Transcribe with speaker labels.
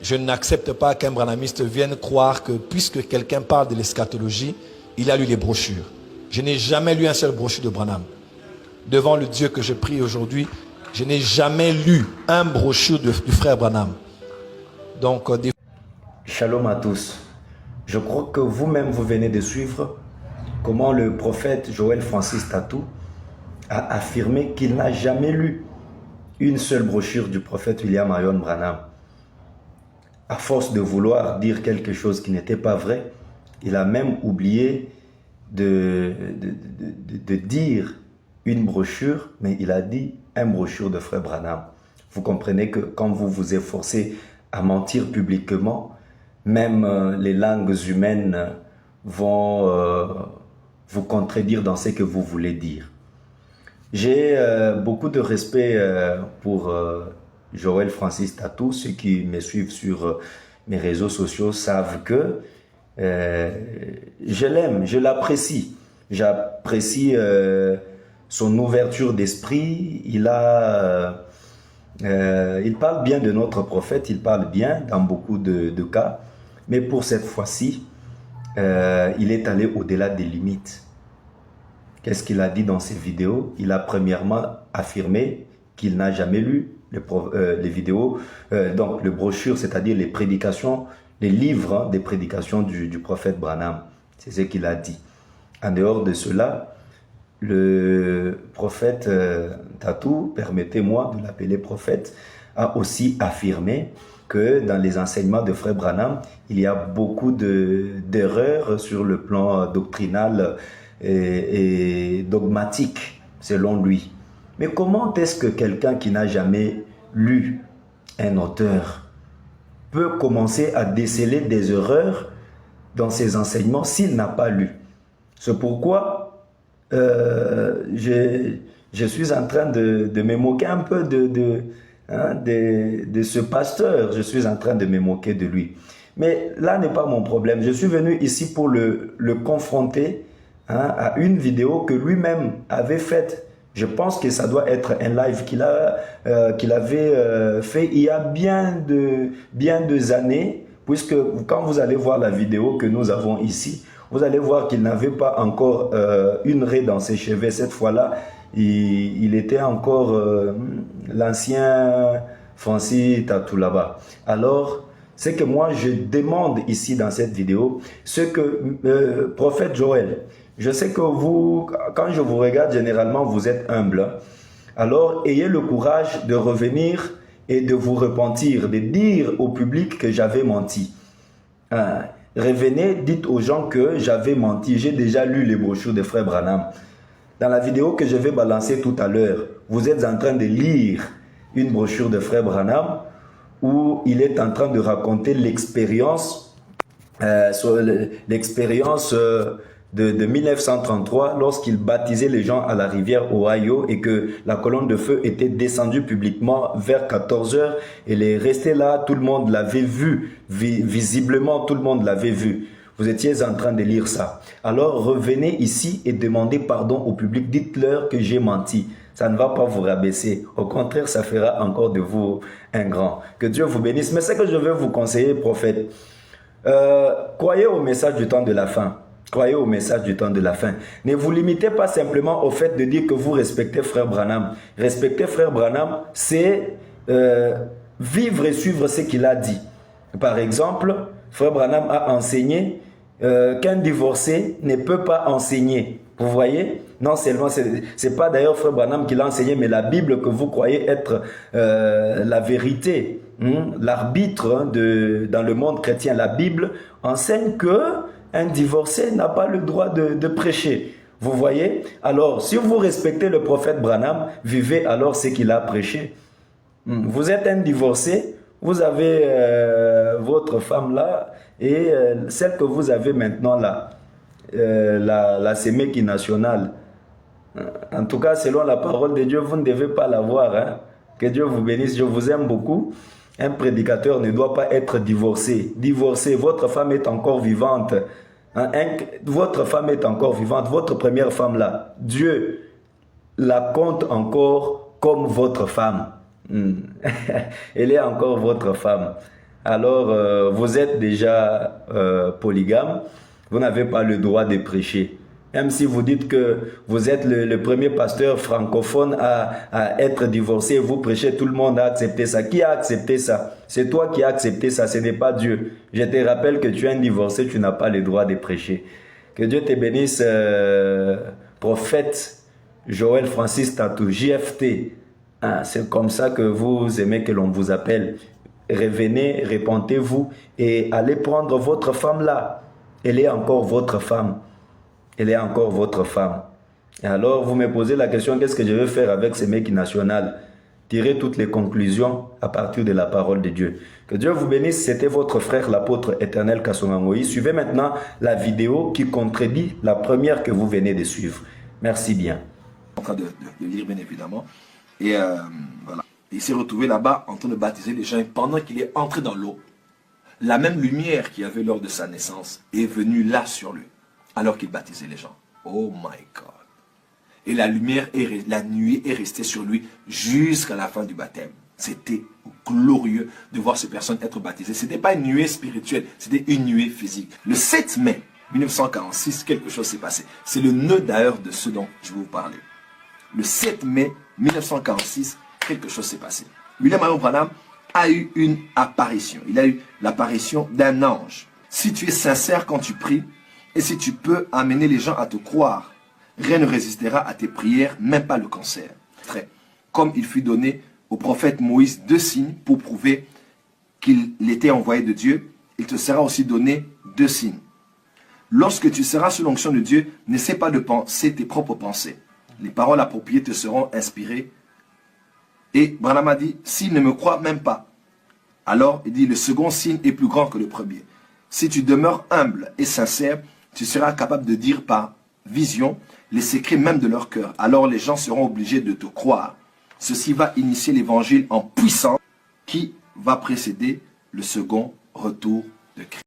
Speaker 1: Je n'accepte pas qu'un branhamiste vienne croire que puisque quelqu'un parle de l'eschatologie, il a lu les brochures. Je n'ai jamais lu un seul brochure de Branham. Devant le Dieu que je prie aujourd'hui, je n'ai jamais lu un brochure du frère Branham. Donc,
Speaker 2: Shalom à tous. Je crois que vous-même, vous venez de suivre comment le prophète Joël Francis Tatou a affirmé qu'il n'a jamais lu une seule brochure du prophète William Marion Branham. À force de vouloir dire quelque chose qui n'était pas vrai, il a même oublié de dire une brochure, mais il a dit un brochure de frère Branham. Vous comprenez que quand vous vous efforcez à mentir publiquement, même les langues humaines vont vous contredire dans ce que vous voulez dire. J'ai beaucoup de respect pour Joël Francis Tatou. Ceux qui me suivent sur mes réseaux sociaux savent que je l'aime, je l'apprécie. J'apprécie son ouverture d'esprit. Il parle bien de notre prophète, il parle bien dans beaucoup de cas. Mais pour cette fois-ci, il est allé au-delà des limites. Qu'est-ce qu'il a dit dans ses vidéos? Il a premièrement affirmé qu'il n'a jamais lu les vidéos, donc les brochures, c'est-à-dire les prédications, les livres des prédications du prophète Branham. C'est ce qu'il a dit. En dehors de cela, le prophète Tatou, permettez-moi de l'appeler prophète, a aussi affirmé que dans les enseignements de frère Branham, il y a beaucoup d'erreurs sur le plan doctrinal et dogmatique, selon lui. Mais comment est-ce que quelqu'un qui n'a jamais lu un auteur peut commencer à déceler des erreurs dans ses enseignements s'il n'a pas lu? C'est pourquoi je suis en train de me moquer un peu de ce pasteur. Je suis en train de me moquer de lui. Mais là n'est pas mon problème. Je suis venu ici pour le confronter à une vidéo que lui-même avait faite. Je pense que ça doit être un live qu'il avait fait il y a bien deux années, puisque quand vous allez voir la vidéo que nous avons ici, vous allez voir qu'il n'avait pas encore une raie dans ses cheveux. Cette fois-là, il était encore l'ancien Francis Tatou là-bas. Alors, ce que moi je demande ici dans cette vidéo, c'est que prophète Joël, je sais que vous, quand je vous regarde, généralement, vous êtes humble. Alors, ayez le courage de revenir et de vous repentir, de dire au public que j'avais menti. Revenez, dites aux gens que j'avais menti. J'ai déjà lu les brochures de frère Branham. Dans la vidéo que je vais balancer tout à l'heure, vous êtes en train de lire une brochure de frère Branham où il est en train de raconter l'expérience de 1933 lorsqu'il baptisait les gens à la rivière Ohio et que la colonne de feu était descendue publiquement vers 14 h. Elle est restée là, tout le monde l'avait vu, visiblement tout le monde l'avait vu. Vous étiez en train de lire ça. Alors revenez ici et demandez pardon au public. Dites-leur que j'ai menti. Ça ne va pas vous rabaisser. Au contraire, ça fera encore de vous un grand. Que Dieu vous bénisse. Mais ce que je veux vous conseiller, prophète, croyez au message du temps de la fin. Croyez au message du temps de la fin. Ne vous limitez pas simplement au fait de dire que vous respectez frère Branham. Respecter frère Branham, c'est vivre et suivre ce qu'il a dit. Par exemple, frère Branham a enseigné qu'un divorcé ne peut pas enseigner. Vous voyez? Non seulement, c'est pas d'ailleurs frère Branham qui l'a enseigné, mais la Bible que vous croyez être la vérité, l'arbitre dans le monde chrétien. La Bible enseigne que un divorcé n'a pas le droit de prêcher. Vous voyez? Alors, si vous respectez le prophète Branham, vivez alors ce qu'il a prêché. Vous êtes un divorcé, vous avez votre femme là, et celle que vous avez maintenant là, la Séméki nationale. En tout cas, selon la parole de Dieu, vous ne devez pas l'avoir. Hein? Que Dieu vous bénisse, je vous aime beaucoup. Un prédicateur ne doit pas être divorcé. Divorcé, votre femme est encore vivante. Votre femme est encore vivante. Votre première femme là, Dieu la compte encore comme votre femme. Elle est encore votre femme. Alors, vous êtes déjà polygame, vous n'avez pas le droit de prêcher. Même si vous dites que vous êtes le premier pasteur francophone à être divorcé, vous prêchez, tout le monde a accepté ça. Qui a accepté ça? C'est toi qui as accepté ça, ce n'est pas Dieu. Je te rappelle que tu es un divorcé, tu n'as pas le droit de prêcher. Que Dieu te bénisse, prophète Joël Francis Tatou, JFT. Ah, c'est comme ça que vous aimez que l'on vous appelle. Revenez, répentez-vous et allez prendre votre femme là. Elle est encore votre femme. Elle est encore votre femme. Et alors, vous me posez la question, qu'est-ce que je vais faire avec ces mecs nationaux? Tirer toutes les conclusions à partir de la parole de Dieu. Que Dieu vous bénisse, c'était votre frère, l'apôtre éternel Kasonga Moïse. Suivez maintenant la vidéo qui contredit la première que vous venez de suivre. Merci bien.
Speaker 1: En train de lire, bien évidemment. Et voilà. Il s'est retrouvé là-bas en train de baptiser les gens. Et pendant qu'il est entré dans l'eau, la même lumière qu'il y avait lors de sa naissance est venue là sur lui, alors qu'il baptisait les gens. Oh my God. Et la lumière, la nuée est restée sur lui jusqu'à la fin du baptême. C'était glorieux de voir ces personnes être baptisées. Ce n'était pas une nuée spirituelle, c'était une nuée physique. Le 7 mai 1946, quelque chose s'est passé. C'est le nœud d'ailleurs de ce dont je vais vous parler. Le 7 mai 1946, quelque chose s'est passé. William Marion Branham a eu une apparition. Il a eu l'apparition d'un ange. Si tu es sincère quand tu pries, et si tu peux amener les gens à te croire, rien ne résistera à tes prières, même pas le cancer. Comme il fut donné au prophète Moïse 2 signes pour prouver qu'il était envoyé de Dieu, il te sera aussi donné 2 signes. Lorsque tu seras sous l'onction de Dieu, n'essaie pas de penser tes propres pensées. Les paroles appropriées te seront inspirées. Et Branham a dit, s'il ne me croit même pas, alors il dit, le second signe est plus grand que le premier. Si tu demeures humble et sincère, tu seras capable de dire par vision les secrets même de leur cœur. Alors les gens seront obligés de te croire. Ceci va initier l'évangile en puissance qui va précéder le second retour de Christ.